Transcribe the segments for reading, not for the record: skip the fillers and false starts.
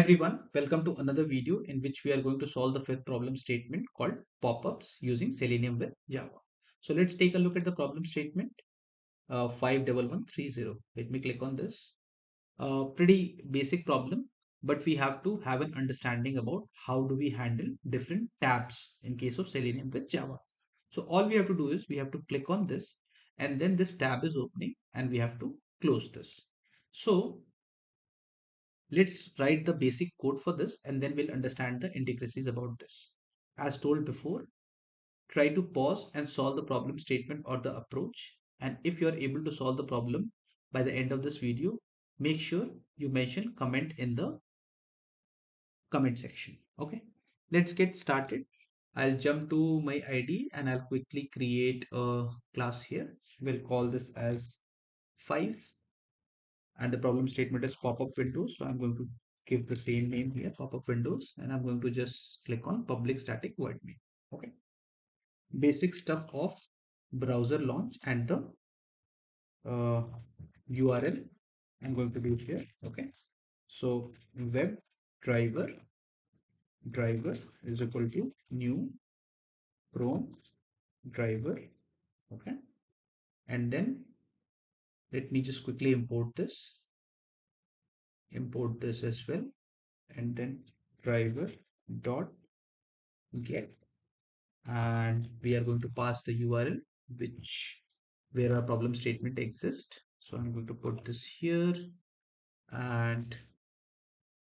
everyone, welcome to another video in which we are going to solve the fifth problem statement called pop-ups using Selenium with Java. So let's take a look at the problem statement 51130. Let me click on this. Pretty basic problem, but we have to have an understanding about how do we handle different tabs in case of Selenium with Java. So all we have to do is we have to click on this and then this tab is opening and we have to close this. So let's write the basic code for this and then we'll understand the intricacies about this. As told before, try to pause and solve the problem statement or the approach. And if you are able to solve the problem by the end of this video, make sure you mention comment in the comment section. Okay, let's get started. I'll jump to my ID and I'll quickly create a class here. We'll call this as 5 and the problem statement is pop-up windows. So I'm going to give the same name here, pop-up windows, and I'm going to just click on public static void main. Okay. Basic stuff of browser launch and the URL I'm going to do here. Okay. So web driver is equal to new Chrome driver. Okay. And then let me just quickly import this as well, and then driver dot get, and we are going to pass the URL which where our problem statement exists. So I'm going to put this here, and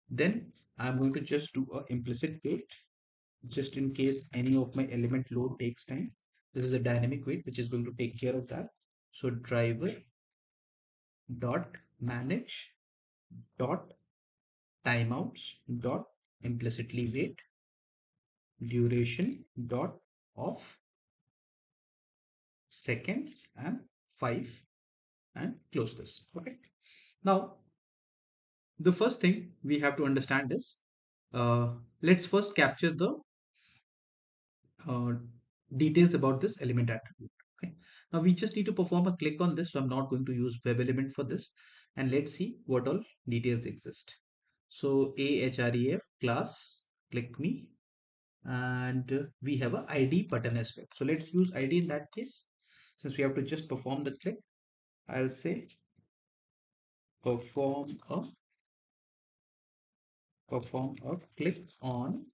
then I'm going to just do a implicit wait just in case any of my element load takes time. This is a dynamic wait which is going to take care of that. So driver dot manage dot timeouts dot implicitly wait duration dot of seconds and 5 and close this. Okay. Now, the first thing we have to understand is uh, let's first capture the uh, details about this element attribute. Okay. Now we just need to perform a click on this. So I'm not going to use web element for this. And let's see what all details exist. So ahref class click me, and we have a ID button as well. So let's use ID in that case. Since we have to just perform the click, I'll say perform a click on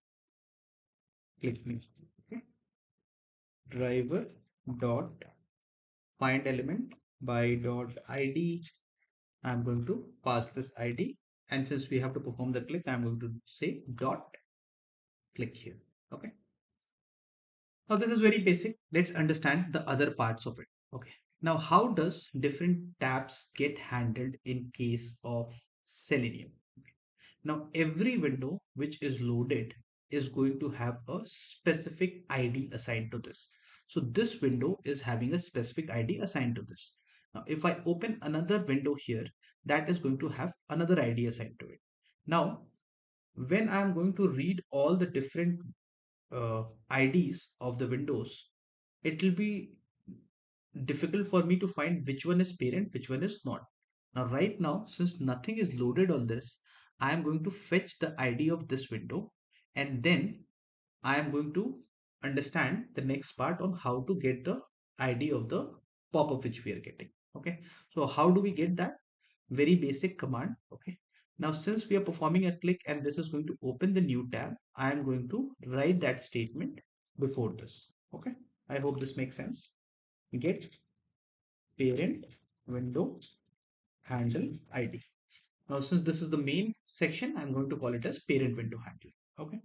click me. Okay. Driver dot find element by dot id. I'm going to pass this id, and since we have to perform the click, I'm going to say dot click here. Okay. Now this is very basic. Let's understand the other parts of it. Okay. Now how does different tabs get handled in case of Selenium? Now, every window which is loaded is going to have a specific ID assigned to this. So this window is having a specific ID assigned to this. Now, if I open another window here, that is going to have another ID assigned to it. Now, when I'm going to read all the different IDs of the windows, it will be difficult for me to find which one is parent, which one is not. Now, right now, since nothing is loaded on this, I am going to fetch the ID of this window, and then I am going to understand the next part on how to get the ID of the pop-up which we are getting. Okay. So how do we get that? Very basic command. Okay. Now, since we are performing a click and this is going to open the new tab, I am going to write that statement before this. Okay. I hope this makes sense. Get parent window handle ID. Now, since this is the main section, I'm going to call it as parent window handle. Okay.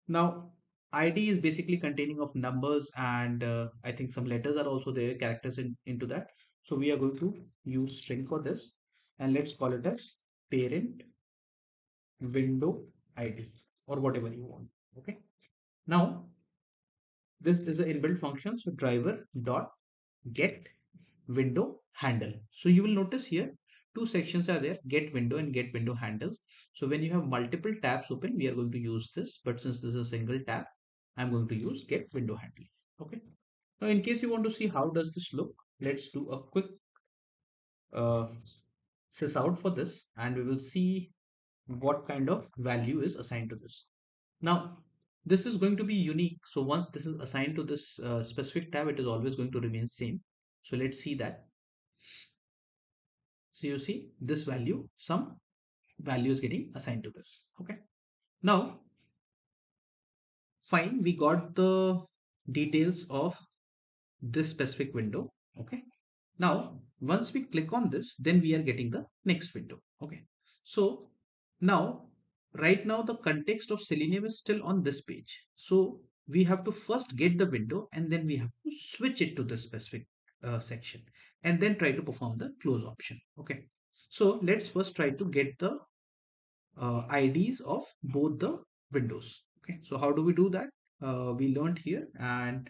Now, ID is basically containing of numbers, and I think some letters are also there, characters into that. So we are going to use string for this, and let's call it as parent window ID or whatever you want. Okay. Now, this is an inbuilt function. So driver dot get window handle. So you will notice here two sections are there, get window and get window handles. So when you have multiple tabs open, we are going to use this, but since this is a single tab, I'm going to use get window handle. Okay. Now in case you want to see how does this look, let's do a quick uh, sys out for this and we will see what kind of value is assigned to this. Now, this is going to be unique. So once this is assigned to this specific tab, it is always going to remain same. So let's see that. So you see this value, some value is getting assigned to this. Okay. Now, fine, we got the details of this specific window. Okay. Now, once we click on this, then we are getting the next window. Okay. So now, right now, the context of Selenium is still on this page. So we have to first get the window and then we have to switch it to this specific section and then try to perform the close option. Okay. So let's first try to get the IDs of both the windows. Okay. So how do we do that? We learned here, and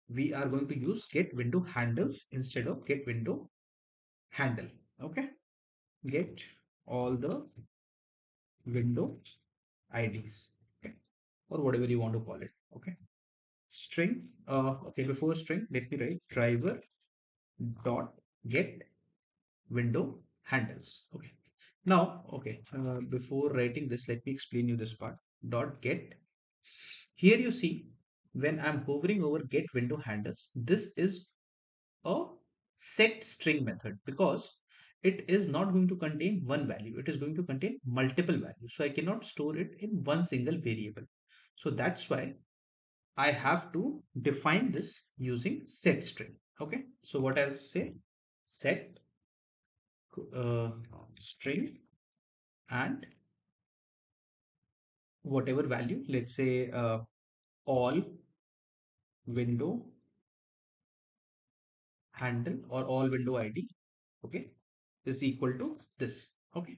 we are going to use get window handles instead of get window handle. Okay, get all the window IDs, okay, or whatever you want to call it. Okay, string. Okay, before string, let me write driver dot get window handles. Okay. Now, okay, before writing this, let me explain you this part. Dot get. Here you see when I'm hovering over get window handles, this is a set string method because it is not going to contain one value. It is going to contain multiple values. So I cannot store it in one single variable. So that's why I have to define this using set string. Okay. So what I'll say, set uh, string and whatever value, let's say all window handle or all window ID, okay, is equal to this. Okay.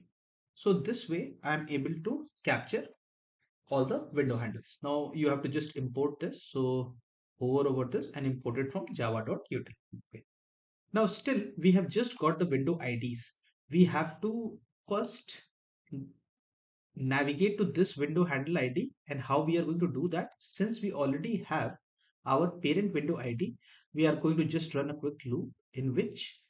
So this way I'm able to capture all the window handles. Now you have to just import this. So hover over this and import it from java.util. Okay. Now still we have just got the window IDs. We have to first navigate to this window handle ID, and how we are going to do that, since we already have our parent window ID, we are going to just run a quick loop in which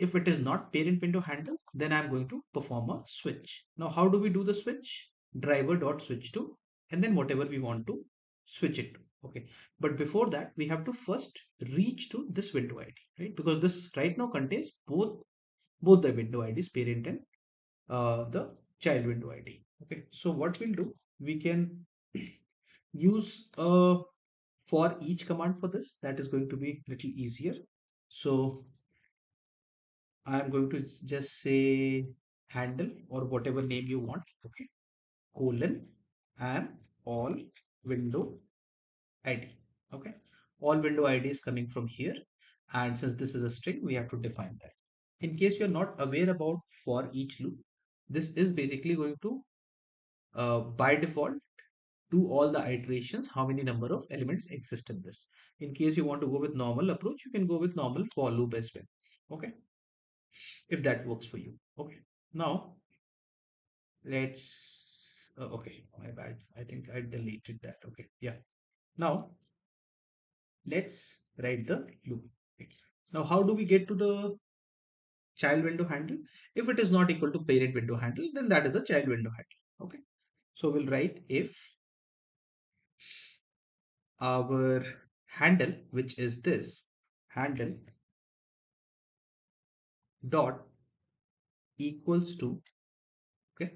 if it is not parent window handle, then I'm going to perform a switch. Now, how do we do the switch? Driver dot switch to, and then whatever we want to switch it to. Okay. But before that, we have to first reach to this window ID, right? Because this right now contains both the window IDs, parent and the child window ID. Okay. So what we'll do, we can use a for each command for this. That is going to be a little easier. So I'm going to just say handle or whatever name you want. Okay. Colon and all window ID. Okay. All window ID is coming from here. And since this is a string, we have to define that. In case you're not aware about for each loop, this is basically going to by default do all the iterations, how many number of elements exist in this. In case you want to go with normal approach, you can go with normal for loop as well. Okay. If that works for you. Okay. Now let's okay, my bad, I think I deleted that. Okay, yeah. Now let's write the loop. Okay. Now how do we get to the child window handle? If it is not equal to parent window handle, then that is a child window handle. Okay, so we'll write if our handle, which is this handle dot equals to, okay,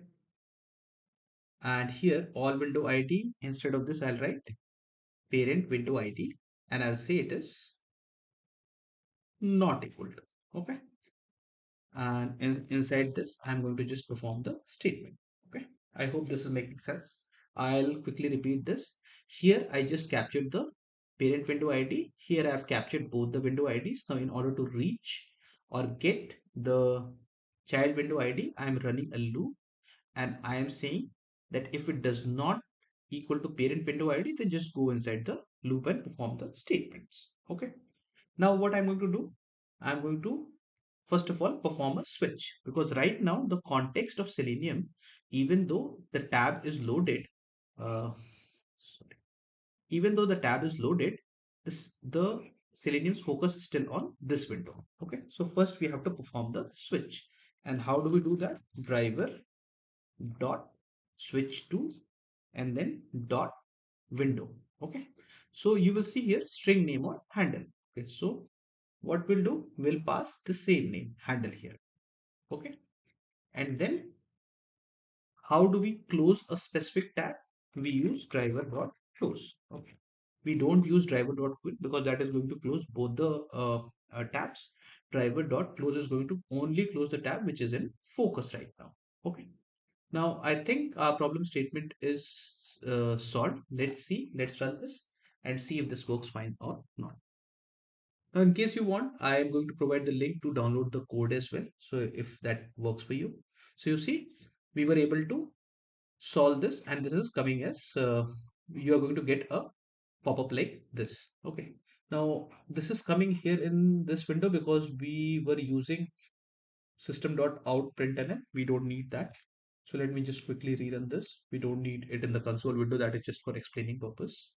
and here all window ID, instead of this I'll write parent window ID, and I'll say it is not equal to. Okay. And inside this, I'm going to just perform the statement. Okay. I hope this is making sense. I'll quickly repeat this. Here, I just captured the parent window ID. Here, I've captured both the window IDs. Now, in order to reach or get the child window ID, I'm running a loop and I am saying that if it does not equal to parent window ID, then just go inside the loop and perform the statements. Okay. Now what I'm going to do, I'm going to first of all perform a switch, because right now the context of Selenium, even though the tab is loaded, sorry, even though the tab is loaded, the Selenium's focus is still on this window. Okay, so first we have to perform the switch. And how do we do that? Driver dot switch to and then dot window. Okay, so you will see here string name or handle. Okay, so what we'll do, we'll pass the same name handle here. Okay, and then how do we close a specific tab? We use driver dot close. Okay, we don't use driver dot quit because that is going to close both the tabs. Driver dot close is going to only close the tab which is in focus right now. Okay, now I think our problem statement is solved. Let's see, let's run this and see if this works fine or not. Now, in case you want, I am going to provide the link to download the code as well. So if that works for you. So you see, we were able to solve this and this is coming as you are going to get a pop-up like this. Okay. Now this is coming here in this window because we were using system.out println. We don't need that. So let me just quickly rerun this. We don't need it in the console window. That is just for explaining purpose.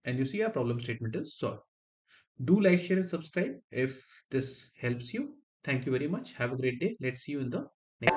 And you see our problem statement is solved. Do like, share, and subscribe if this helps you. Thank you very much. Have a great day. Let's see you in the next.